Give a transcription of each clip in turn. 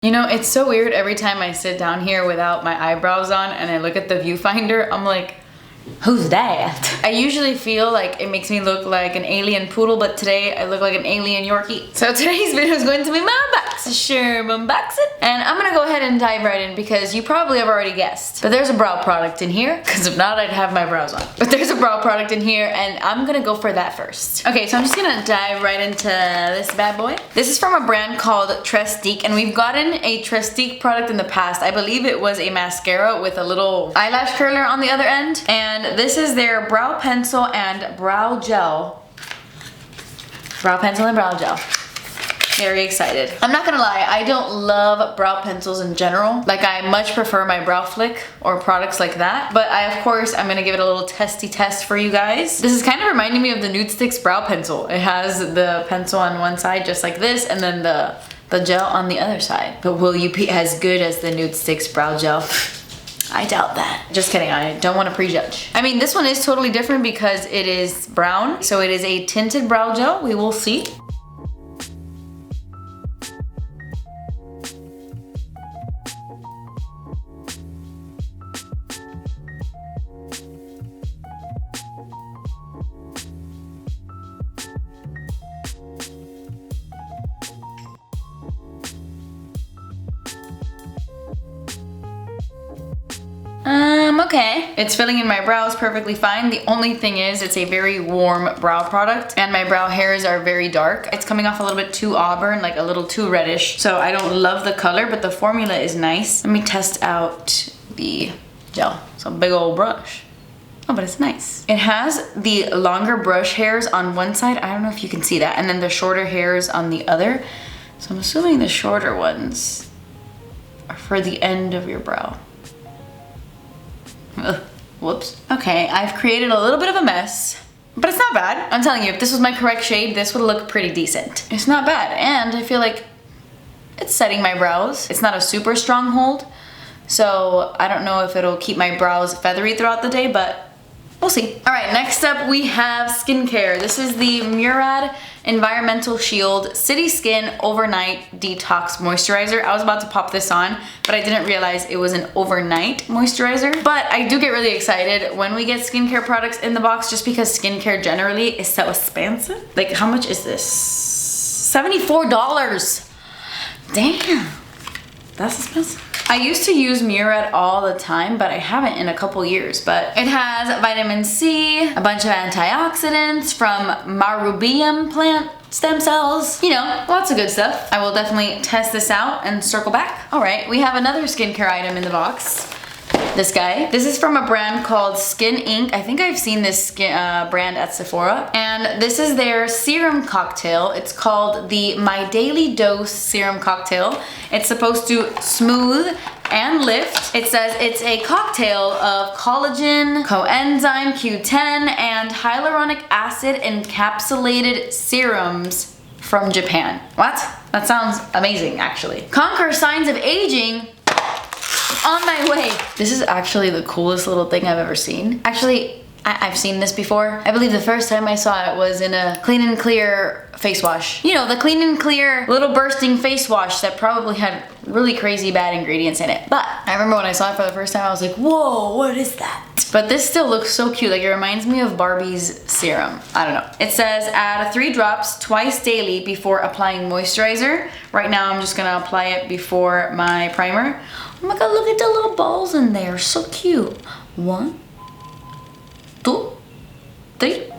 You know, it's so weird every time I sit down here without my eyebrows on and I look at the viewfinder, I'm like, who's that? I usually feel like it makes me look like an alien poodle, but today I look like an alien Yorkie. So today's video is going to be my BOXYCHARM unboxing. And I'm gonna go ahead and dive right in because you probably have already guessed. But there's a brow product in here, because if not, I'd have my brows on. But there's a brow product in here and I'm gonna go for that first. Okay, so I'm just gonna dive right into this bad boy. This is from a brand called Trèstique, and we've gotten a Trestique product in the past. I believe it was a mascara with a little eyelash curler on the other end. And this is their brow pencil and brow gel. Brow pencil and brow gel. Very excited. I'm not gonna lie, I don't love brow pencils in general. Like, I much prefer my Brow Flick or products like that. But of course, I'm gonna give it a little testy test for you guys. This is kind of reminding me of the Nude Sticks brow pencil. It has the pencil on one side just like this, and then the gel on the other side. But will you be as good as the Nude Sticks brow gel? I doubt that. Just kidding, I don't want to prejudge. I mean, this one is totally different because it is brown, so it is a tinted brow gel. We will see. Okay. It's filling in my brows perfectly fine. The only thing is it's a very warm brow product and my brow hairs are very dark. It's coming off a little bit too auburn, like a little too reddish. So I don't love the color, but the formula is nice. Let me test out the gel. It's a big old brush. Oh, but it's nice. It has the longer brush hairs on one side. I don't know if you can see that. And then the shorter hairs on the other. So I'm assuming the shorter ones are for the end of your brow. Ugh, whoops. Okay, I've created a little bit of a mess, but it's not bad. I'm telling you, if this was my correct shade, this would look pretty decent. It's not bad, and I feel like it's setting my brows. It's not a super strong hold, so I don't know if it'll keep my brows feathery throughout the day, but we'll see. All right, next up we have skincare. This is the Murad Environmental Shield City Skin Overnight Detox Moisturizer. I was about to pop this on, but I didn't realize it was an overnight moisturizer. But I do get really excited when we get skincare products in the box just because skincare generally is so expensive. Like, how much is this? $74. Damn, that's expensive. I used to use Murad all the time, but I haven't in a couple years. But it has vitamin C, a bunch of antioxidants from marubium plant stem cells. You know, lots of good stuff. I will definitely test this out and circle back. All right, we have another skincare item in the box. This guy. This is from a brand called Skin Inc. I think I've seen this brand at Sephora. And this is their serum cocktail. It's called the My Daily Dose Serum Cocktail. It's supposed to smooth and lift. It says it's a cocktail of collagen, coenzyme Q10, and hyaluronic acid encapsulated serums from Japan. What? That sounds amazing, actually. Conquer signs of aging. On my way. This is actually the coolest little thing I've ever seen. Actually, I've seen this before. I believe the first time I saw it was in a Clean and Clear face wash. You know, the Clean and Clear little bursting face wash that probably had really crazy bad ingredients in it. But I remember when I saw it for the first time, I was like, whoa, what is that? But this still looks so cute. Like, it reminds me of Barbie's serum. I don't know. It says add 3 drops twice daily before applying moisturizer. Right now, I'm just gonna apply it before my primer. Oh my god, look at the little balls in there. So cute. 1, 2, 3.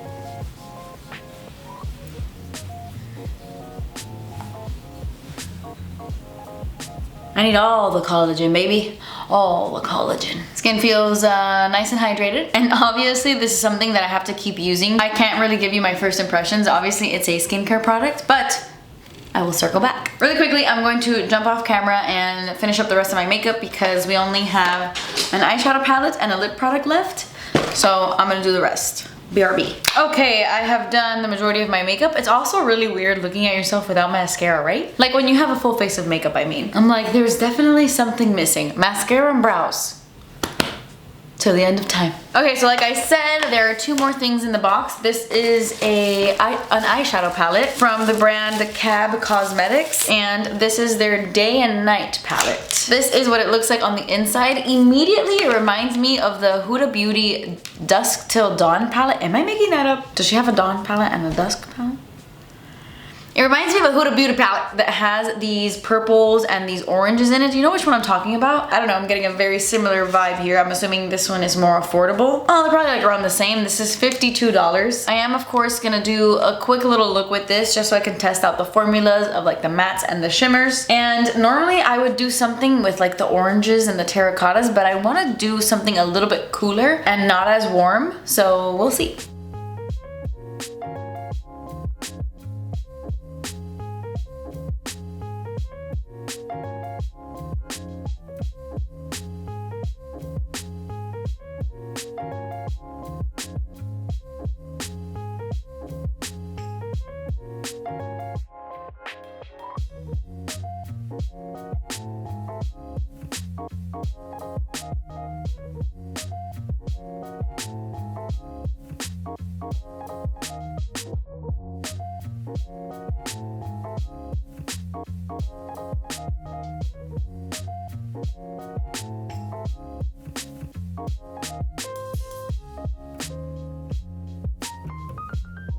I need all the collagen, baby. All the collagen. Skin feels nice and hydrated. And obviously this is something that I have to keep using. I can't really give you my first impressions. Obviously it's a skincare product, but I will circle back. Really quickly, I'm going to jump off camera and finish up the rest of my makeup because we only have an eyeshadow palette and a lip product left. So I'm gonna do the rest. BRB. Okay, I have done the majority of my makeup. It's also really weird looking at yourself without mascara, right? Like when you have a full face of makeup, I mean. I'm like, there's definitely something missing. Mascara and brows. till the end of time. Okay, so like I said, there are 2 more things in the box. This is an eyeshadow palette from the brand CAB Cosmetics, and this is their Day and Night palette. This is what it looks like on the inside. Immediately, it reminds me of the Huda Beauty Dusk Till Dawn palette. Am I making that up? Does she have a dawn palette and a dusk palette? It reminds me of a Huda Beauty palette that has these purples and these oranges in it. Do you know which one I'm talking about? I don't know, I'm getting a very similar vibe here. I'm assuming this one is more affordable. Oh, they're probably like around the same. This is $52. I am, of course, gonna do a quick little look with this just so I can test out the formulas of like the mattes and the shimmers. And normally I would do something with like the oranges and the terracottas, but I wanna do something a little bit cooler and not as warm. So we'll see.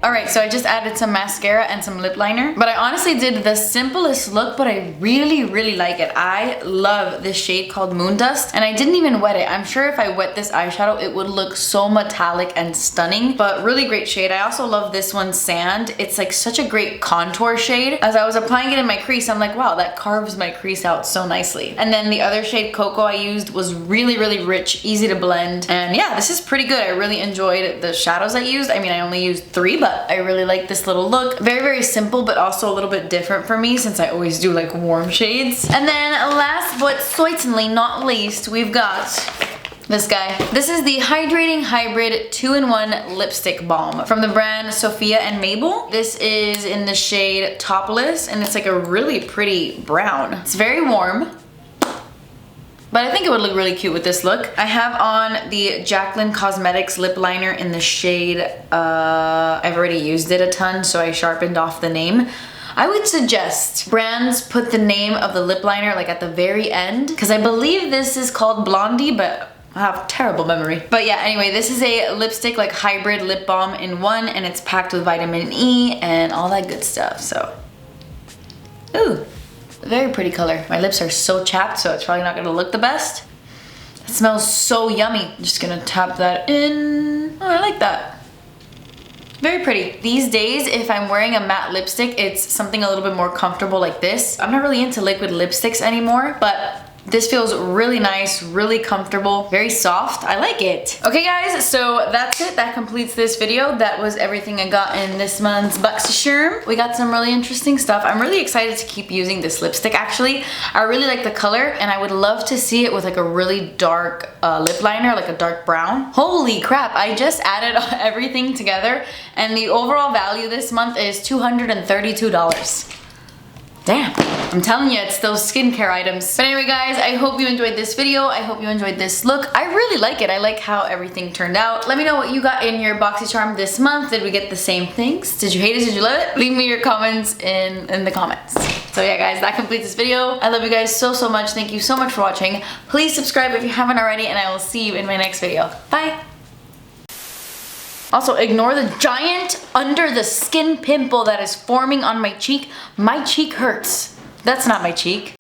Alright, so I just added some mascara and some lip liner, but I honestly did the simplest look, but I really like it. I love this shade called Moon Dust, and I didn't even wet it. I'm sure if I wet this eyeshadow, it would look so metallic and stunning, but really great shade. I also love this one, Sand. It's like such a great contour shade. As I was applying it in my crease, I'm like, wow, that carves my crease out so nicely. And then the other shade, Cocoa, I used was really rich, easy to blend, and yeah, this is pretty good. I really enjoyed the shadows I used. I mean, I only used 3, but I really like this little look. Very simple, but also a little bit different for me since I always do like warm shades. And then last but certainly not least, we've got this guy. This is the Hydrating Hybrid 2-in-1 Lipstick Balm from the brand Sophia and Mabelle. This is in the shade Topless, and it's like a really pretty brown. It's very warm, but I think it would look really cute with this look. I have on the Jaclyn Cosmetics lip liner in the shade, I've already used it a ton, so I sharpened off the name. I would suggest brands put the name of the lip liner like at the very end, because I believe this is called Blondie, but I have terrible memory. But yeah, anyway, this is a lipstick like hybrid lip balm in one, and it's packed with vitamin E and all that good stuff, so. Ooh. Very pretty color. My lips are so chapped, so it's probably not gonna look the best. It smells so yummy. I'm just gonna tap that in. Oh, I like that. Very pretty. These days, if I'm wearing a matte lipstick, it's something a little bit more comfortable like this. I'm not really into liquid lipsticks anymore, but this feels really nice, really comfortable, very soft. I like it. Okay guys, so that's it. That completes this video. That was everything I got in this month's BOXYCHARM. We got some really interesting stuff. I'm really excited to keep using this lipstick actually. I really like the color, and I would love to see it with like a really dark lip liner, like a dark brown. Holy crap, I just added everything together, and the overall value this month is $232. Damn, I'm telling you, it's those skincare items. But anyway guys, I hope you enjoyed this video. I hope you enjoyed this look. I really like it. I like how everything turned out. Let me know what you got in your BOXYCHARM this month. Did we get the same things? Did you hate it? Did you love it? Leave me your comments in the comments. So yeah guys, that completes this video. I love you guys so much. Thank you so much for watching. Please subscribe if you haven't already, and I will see you in my next video. Bye! Also, ignore the giant under the skin pimple that is forming on my cheek. My cheek hurts. That's not my cheek.